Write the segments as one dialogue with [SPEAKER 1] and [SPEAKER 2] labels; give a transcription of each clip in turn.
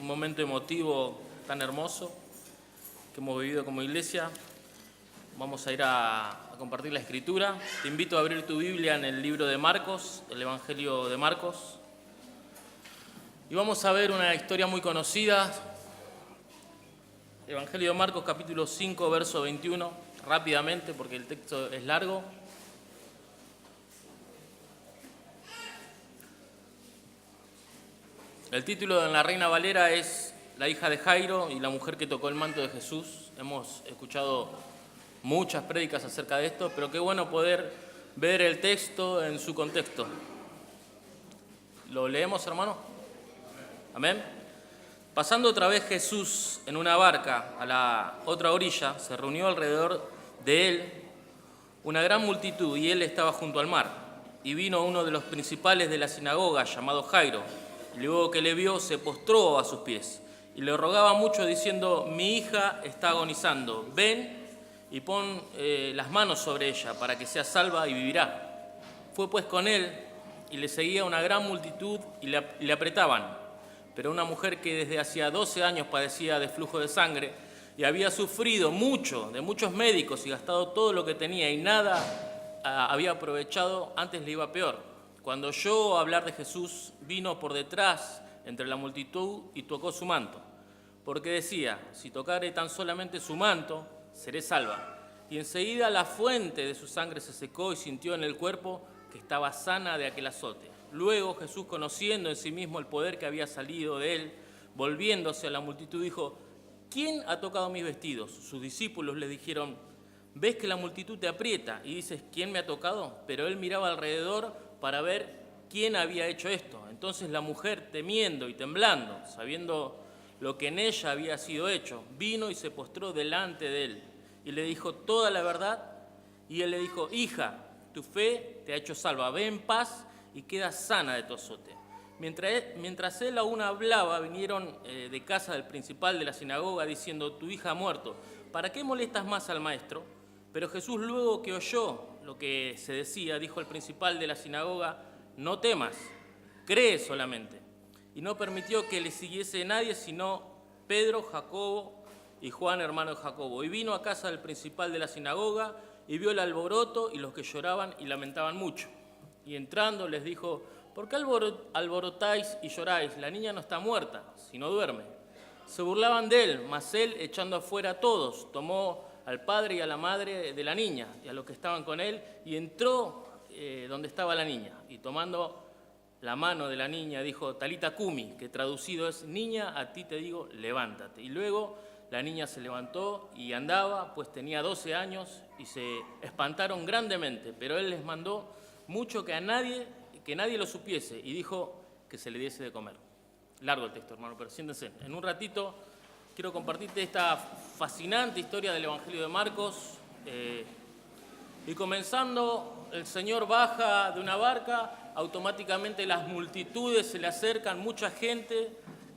[SPEAKER 1] un momento emotivo tan hermoso que hemos vivido como iglesia. Vamos a ir a compartir la Escritura. Te invito a abrir tu Biblia en el libro de Marcos, el Evangelio de Marcos. Y vamos a ver una historia muy conocida. Evangelio de Marcos, capítulo 5, verso 21, rápidamente porque el texto es largo. El título en la Reina Valera es La hija de Jairo y la mujer que tocó el manto de Jesús. Hemos escuchado muchas prédicas acerca de esto, pero qué bueno poder ver el texto en su contexto. ¿Lo leemos, hermano? Amén. Pasando otra vez Jesús en una barca a la otra orilla, se reunió alrededor de él una gran multitud y él estaba junto al mar. Y vino uno de los principales de la sinagoga, llamado Jairo, y luego que le vio se postró a sus pies y le rogaba mucho diciendo: mi hija está agonizando, ven y pon las manos sobre ella para que sea salva y vivirá. Fue pues con él y le seguía una gran multitud y le apretaban. Pero una mujer que desde hacía 12 años padecía de flujo de sangre y había sufrido mucho de muchos médicos y gastado todo lo que tenía y nada había aprovechado, antes le iba peor. Cuando oyó hablar de Jesús, vino por detrás entre la multitud y tocó su manto, porque decía: si tocare tan solamente su manto, seré salva. Y enseguida la fuente de su sangre se secó y sintió en el cuerpo que estaba sana de aquel azote. Luego Jesús, conociendo en sí mismo el poder que había salido de él, volviéndose a la multitud, dijo: ¿quién ha tocado mis vestidos? Sus discípulos le dijeron: ves que la multitud te aprieta y dices: ¿quién me ha tocado? Pero él miraba alrededor para ver quién había hecho esto. Entonces la mujer, temiendo y temblando, sabiendo lo que en ella había sido hecho, vino y se postró delante de él y le dijo toda la verdad. Y él le dijo: hija, tu fe te ha hecho salva, ve en paz y queda sana de tu azote. Mientras él aún hablaba, vinieron de casa del principal de la sinagoga diciendo: tu hija ha muerto, ¿para qué molestas más al maestro? Pero Jesús, luego que oyó lo que se decía, dijo al principal de la sinagoga: no temas, cree solamente. Y no permitió que le siguiese nadie sino Pedro, Jacobo y Juan, hermano de Jacobo. Y vino a casa del principal de la sinagoga y vio el alboroto y los que lloraban y lamentaban mucho. Y entrando les dijo: ¿por qué alborotáis y lloráis? La niña no está muerta, sino duerme. Se burlaban de él, mas él, echando afuera a todos, tomó al padre y a la madre de la niña y a los que estaban con él, y entró donde estaba la niña. Y tomando la mano de la niña, dijo: talita cumi, que traducido es: niña, a ti te digo, levántate. Y luego la niña se levantó y andaba, pues tenía 12 años, y se espantaron grandemente. Pero él les mandó mucho que nadie lo supiese, y dijo que se le diese de comer. Largo el texto, hermano, pero siéntense. En un ratito quiero compartirte esta fascinante historia del Evangelio de Marcos. Y comenzando, el Señor baja de una barca, automáticamente las multitudes se le acercan, mucha gente,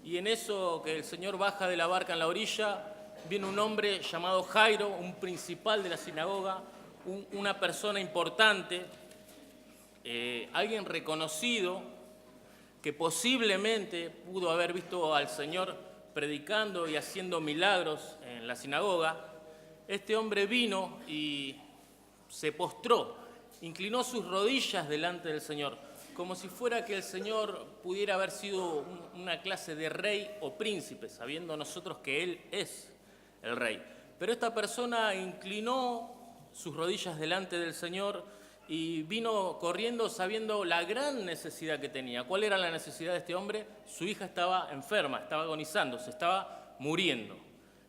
[SPEAKER 1] y en eso que el Señor baja de la barca en la orilla, viene un hombre llamado Jairo, un principal de la sinagoga, una persona importante, alguien reconocido que posiblemente pudo haber visto al Señor predicando y haciendo milagros en la sinagoga. Este hombre vino y se postró, inclinó sus rodillas delante del Señor, como si fuera que el Señor pudiera haber sido una clase de rey o príncipe, sabiendo nosotros que Él es el rey. Pero esta persona inclinó sus rodillas delante del Señor y vino corriendo sabiendo la gran necesidad que tenía. ¿Cuál era la necesidad de este hombre? Su hija estaba enferma, estaba agonizando, se estaba muriendo.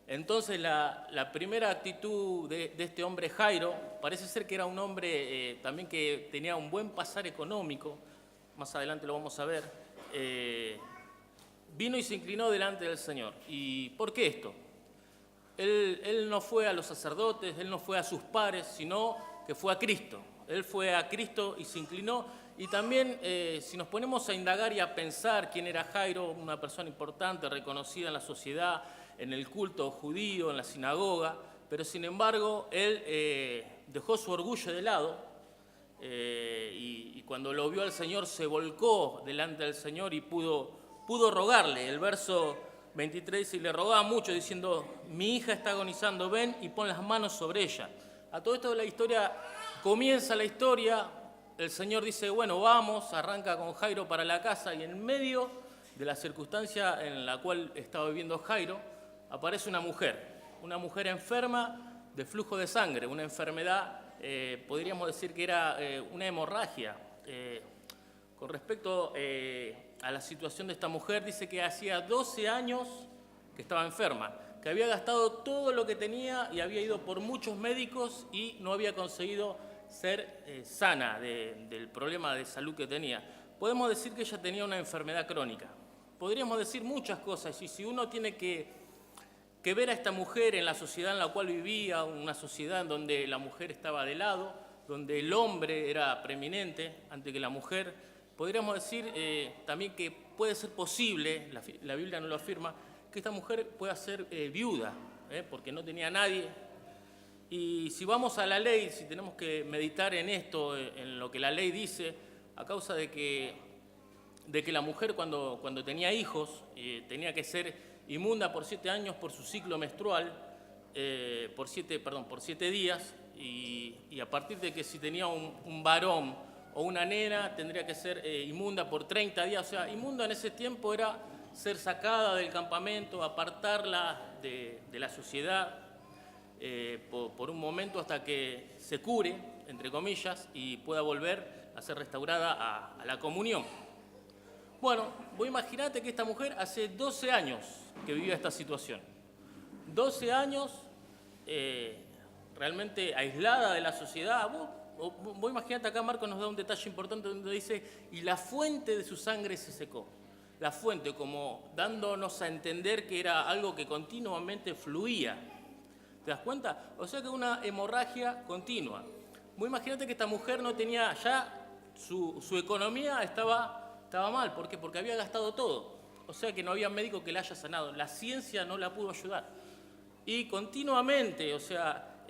[SPEAKER 1] Entonces la primera actitud de este hombre Jairo, parece ser que era un hombre también que tenía un buen pasar económico, más adelante lo vamos a ver, vino y se inclinó delante del Señor. ¿Y por qué esto? Él no fue a los sacerdotes, él no fue a sus pares, sino que fue a Cristo. Él fue a Cristo y se inclinó. Y también, si nos ponemos a indagar y a pensar quién era Jairo, una persona importante, reconocida en la sociedad, en el culto judío, en la sinagoga, pero sin embargo, él dejó su orgullo de lado y cuando lo vio al Señor se volcó delante del Señor y pudo pudo rogarle. El verso 23 dice, y le rogaba mucho diciendo, mi hija está agonizando, ven y pon las manos sobre ella. A todo esto comienza la historia, el Señor dice, bueno, vamos, arranca con Jairo para la casa y en medio de la circunstancia en la cual estaba viviendo Jairo, aparece una mujer enferma de flujo de sangre, una enfermedad, podríamos decir que era una hemorragia. Con respecto a la situación de esta mujer, dice que hacía 12 años que estaba enferma, que había gastado todo lo que tenía y había ido por muchos médicos y no había conseguido ser sana del problema de salud que tenía. Podemos decir que ella tenía una enfermedad crónica. Podríamos decir muchas cosas y si uno tiene que ver a esta mujer en la sociedad en la cual vivía, una sociedad en donde la mujer estaba de lado, donde el hombre era preeminente ante que la mujer, podríamos decir también que puede ser posible, la Biblia no lo afirma, que esta mujer pueda ser viuda, porque no tenía a nadie. Y si vamos a la ley, si tenemos que meditar en esto, en lo que la ley dice, a causa de que la mujer cuando tenía hijos tenía que ser inmunda por 7 años por su ciclo menstrual, por 7 días, y a partir de que si tenía un varón o una nena tendría que ser inmunda por 30 días. O sea, inmunda en ese tiempo era ser sacada del campamento, apartarla de la sociedad por un momento hasta que se cure, entre comillas, y pueda volver a ser restaurada a la comunión. Bueno, vos imaginate que esta mujer hace 12 años que vivía esta situación. 12 años realmente aislada de la sociedad. Vos imaginate, acá Marcos nos da un detalle importante donde dice, y la fuente de su sangre se secó. La fuente, como dándonos a entender que era algo que continuamente fluía. ¿Te das cuenta? O sea que una hemorragia continua. Vos imaginate que esta mujer no tenía ya, su economía estaba mal. ¿Por qué? Porque había gastado todo. O sea que no había médico que la haya sanado. La ciencia no la pudo ayudar. Y continuamente, o sea,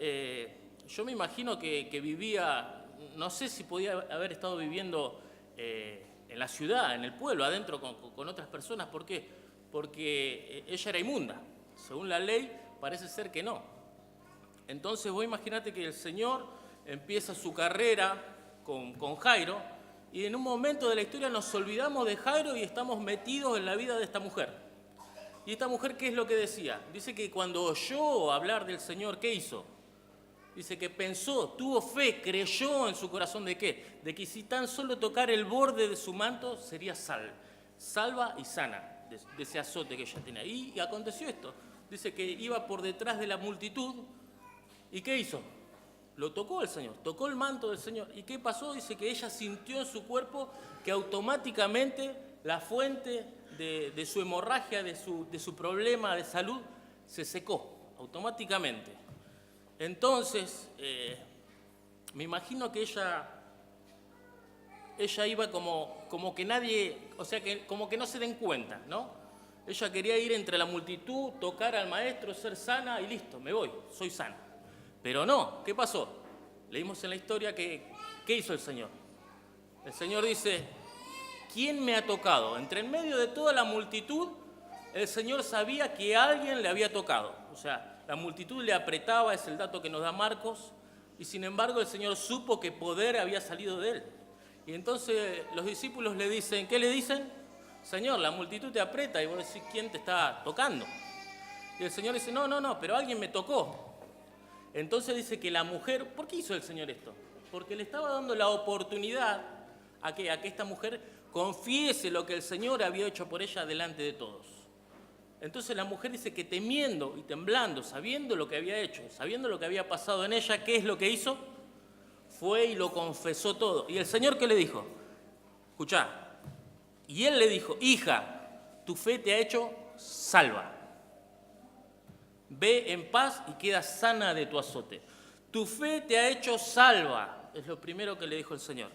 [SPEAKER 1] yo me imagino que vivía, no sé si podía haber estado viviendo en la ciudad, en el pueblo, adentro con otras personas. ¿Por qué? Porque ella era inmunda. Según la ley, parece ser que no. Entonces vos imaginate que el Señor empieza su carrera con Jairo, y en un momento de la historia nos olvidamos de Jairo y estamos metidos en la vida de esta mujer. ¿Y esta mujer qué es lo que decía? Dice que cuando oyó hablar del Señor, ¿qué hizo? Dice que pensó, tuvo fe, creyó en su corazón ¿de qué? De que si tan solo tocar el borde de su manto sería salva y sana de ese azote que ella tenía. Y aconteció esto. Dice que iba por detrás de la multitud. ¿Y qué hizo? Lo tocó el Señor, tocó el manto del Señor. ¿Y qué pasó? Dice que ella sintió en su cuerpo que automáticamente la fuente de su hemorragia, de su problema de salud, se secó automáticamente. Entonces, me imagino que ella iba como que nadie, o sea, que como que no se den cuenta, ¿no? Ella quería ir entre la multitud, tocar al maestro, ser sana y listo, me voy, soy sana. Pero no, ¿qué pasó? Leímos en la historia ¿qué hizo el Señor? El Señor dice, ¿quién me ha tocado? Entre en medio de toda la multitud, el Señor sabía que alguien le había tocado. O sea, la multitud le apretaba, es el dato que nos da Marcos, y sin embargo el Señor supo que poder había salido de él. Y entonces los discípulos le dicen, ¿qué le dicen? Señor, la multitud te aprieta, y vos decís, ¿quién te está tocando? Y el Señor dice, no, pero alguien me tocó. Entonces dice que la mujer, ¿por qué hizo el Señor esto? Porque le estaba dando la oportunidad a que esta mujer confiese lo que el Señor había hecho por ella delante de todos. Entonces la mujer dice que temiendo y temblando, sabiendo lo que había hecho, sabiendo lo que había pasado en ella, ¿qué es lo que hizo? Fue y lo confesó todo. ¿Y el Señor qué le dijo? Escuchá. Y él le dijo, hija, tu fe te ha hecho salva. Ve en paz y queda sana de tu azote. Tu fe te ha hecho salva, es lo primero que le dijo el Señor.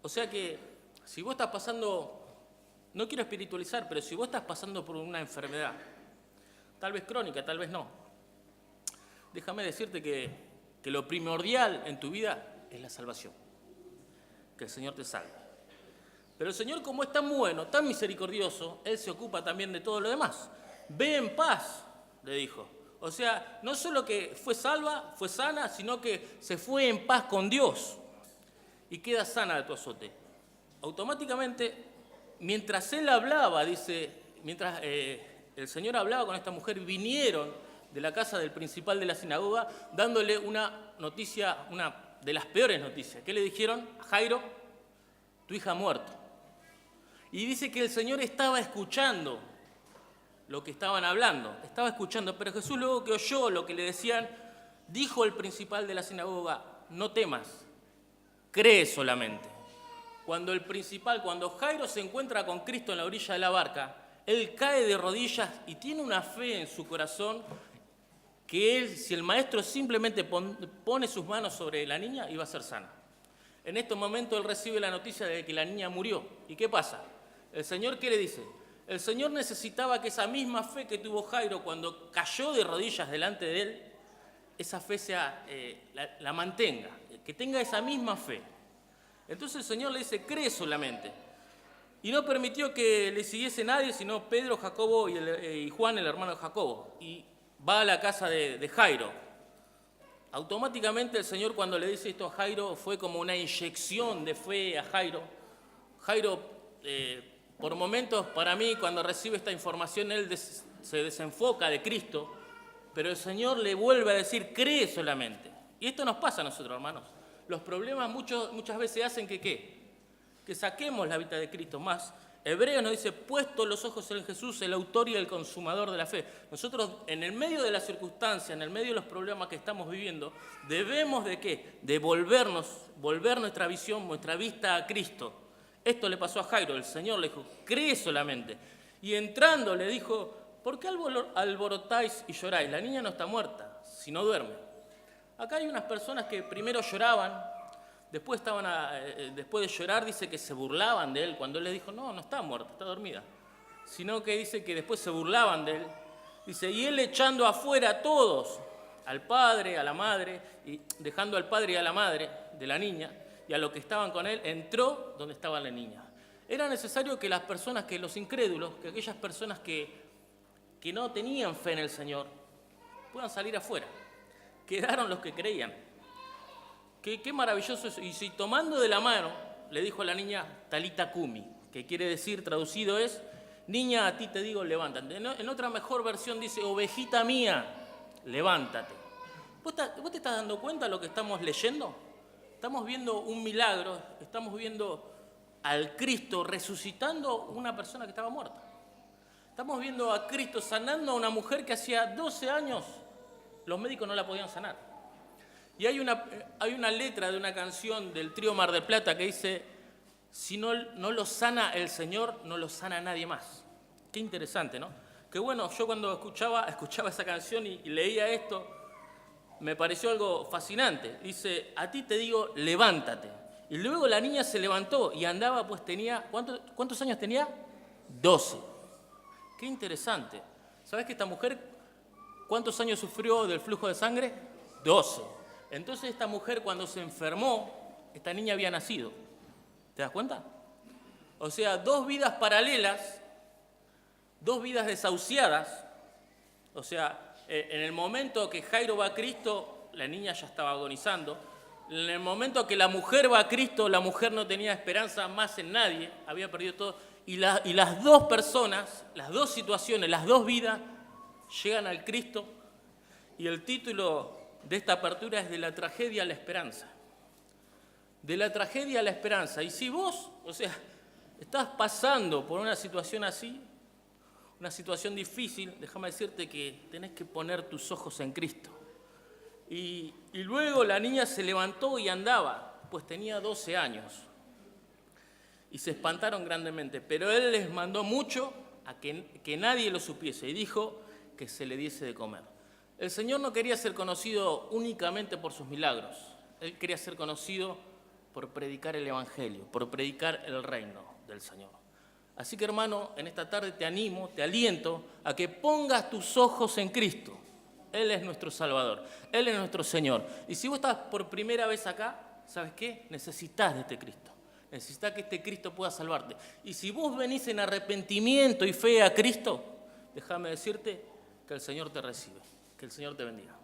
[SPEAKER 1] O sea que si vos estás pasando, no quiero espiritualizar, pero si vos estás pasando por una enfermedad, tal vez crónica, tal vez no, déjame decirte que lo primordial en tu vida es la salvación, que el Señor te salve. Pero el Señor, como es tan bueno, tan misericordioso, Él se ocupa también de todo lo demás. Ve en paz, le dijo. O sea, no solo que fue salva, fue sana, sino que se fue en paz con Dios y queda sana de tu azote. Automáticamente, mientras Él hablaba, dice, mientras el Señor hablaba con esta mujer, vinieron de la casa del principal de la sinagoga dándole una noticia, una de las peores noticias. ¿Qué le dijeron? Jairo, tu hija ha muerto. Y dice que el Señor estaba escuchando lo que estaban hablando, estaba escuchando, pero Jesús luego que oyó lo que le decían, dijo el principal de la sinagoga, no temas, cree solamente. Cuando Jairo se encuentra con Cristo en la orilla de la barca, él cae de rodillas y tiene una fe en su corazón que él, si el maestro simplemente pone sus manos sobre la niña, iba a ser sana. En este momento él recibe la noticia de que la niña murió. ¿Y qué pasa? El Señor, ¿qué le dice? El Señor necesitaba que esa misma fe que tuvo Jairo cuando cayó de rodillas delante de él, esa fe la mantenga, que tenga esa misma fe. Entonces el Señor le dice, cree solamente. Y no permitió que le siguiese nadie, sino Pedro, Jacobo y Juan, el hermano de Jacobo. Y va a la casa de Jairo. Automáticamente el Señor, cuando le dice esto a Jairo, fue como una inyección de fe a Jairo. Jairo, por momentos, para mí, cuando recibe esta información, él se desenfoca de Cristo, pero el Señor le vuelve a decir, cree solamente. Y esto nos pasa a nosotros, hermanos. Los problemas muchas veces hacen que saquemos la vida de Cristo más. Hebreos nos dice, puesto los ojos en Jesús, el autor y el consumador de la fe. Nosotros, en el medio de las circunstancias, en el medio de los problemas que estamos viviendo, debemos de ¿qué? De volver nuestra visión, nuestra vista a Cristo. Esto le pasó a Jairo, el Señor le dijo, cree solamente. Y entrando le dijo, ¿por qué alborotáis y lloráis? La niña no está muerta, sino duerme. Acá hay unas personas que primero lloraban, después de llorar dice que se burlaban de él, cuando él les dijo, no está muerta, está dormida. Sino que dice que después se burlaban de él. Dice, y él echando afuera a todos, al padre, a la madre, y dejando al padre y a la madre de la niña, y a los que estaban con él, entró donde estaba la niña. Era necesario que las personas, que los incrédulos, que aquellas personas que no tenían fe en el Señor, puedan salir afuera. Quedaron los que creían. Qué maravilloso eso. Y si tomando de la mano, le dijo a la niña, Talita Cumi, que quiere decir, traducido es, niña, a ti te digo, levántate. En otra mejor versión dice, ovejita mía, levántate. ¿Vos te estás dando cuenta de lo que estamos leyendo? Estamos viendo un milagro, estamos viendo al Cristo resucitando una persona que estaba muerta. Estamos viendo a Cristo sanando a una mujer que hacía 12 años los médicos no la podían sanar. Y hay una letra de una canción del trío Mar del Plata que dice, si no lo sana el Señor, no lo sana nadie más. Qué interesante, ¿no? Que bueno, yo cuando escuchaba esa canción y leía esto, me pareció algo fascinante. Dice, a ti te digo, levántate. Y luego la niña se levantó y andaba, pues tenía, ¿cuántos años tenía? 12. Qué interesante. ¿Sabes que esta mujer, cuántos años sufrió del flujo de sangre? 12. Entonces esta mujer cuando se enfermó, esta niña había nacido. ¿Te das cuenta? O sea, 2 vidas paralelas, 2 vidas desahuciadas. O sea, en el momento que Jairo va a Cristo, la niña ya estaba agonizando. En el momento que la mujer va a Cristo, la mujer no tenía esperanza más en nadie, había perdido todo. Y las 2 personas, las 2 situaciones, las 2 vidas, llegan al Cristo. Y el título de esta apertura es de la tragedia a la esperanza. De la tragedia a la esperanza. Y si vos, o sea, estás pasando por una situación así, una situación difícil, déjame decirte que tenés que poner tus ojos en Cristo. Y luego la niña se levantó y andaba, pues tenía 12 años. Y se espantaron grandemente, pero él les mandó mucho a que nadie lo supiese y dijo que se le diese de comer. El Señor no quería ser conocido únicamente por sus milagros. Él quería ser conocido por predicar el Evangelio, por predicar el reino del Señor. Así que, hermano, en esta tarde te animo, te aliento a que pongas tus ojos en Cristo. Él es nuestro Salvador, Él es nuestro Señor. Y si vos estás por primera vez acá, ¿sabes qué? Necesitas de este Cristo. Necesitas que este Cristo pueda salvarte. Y si vos venís en arrepentimiento y fe a Cristo, déjame decirte que el Señor te recibe, que el Señor te bendiga.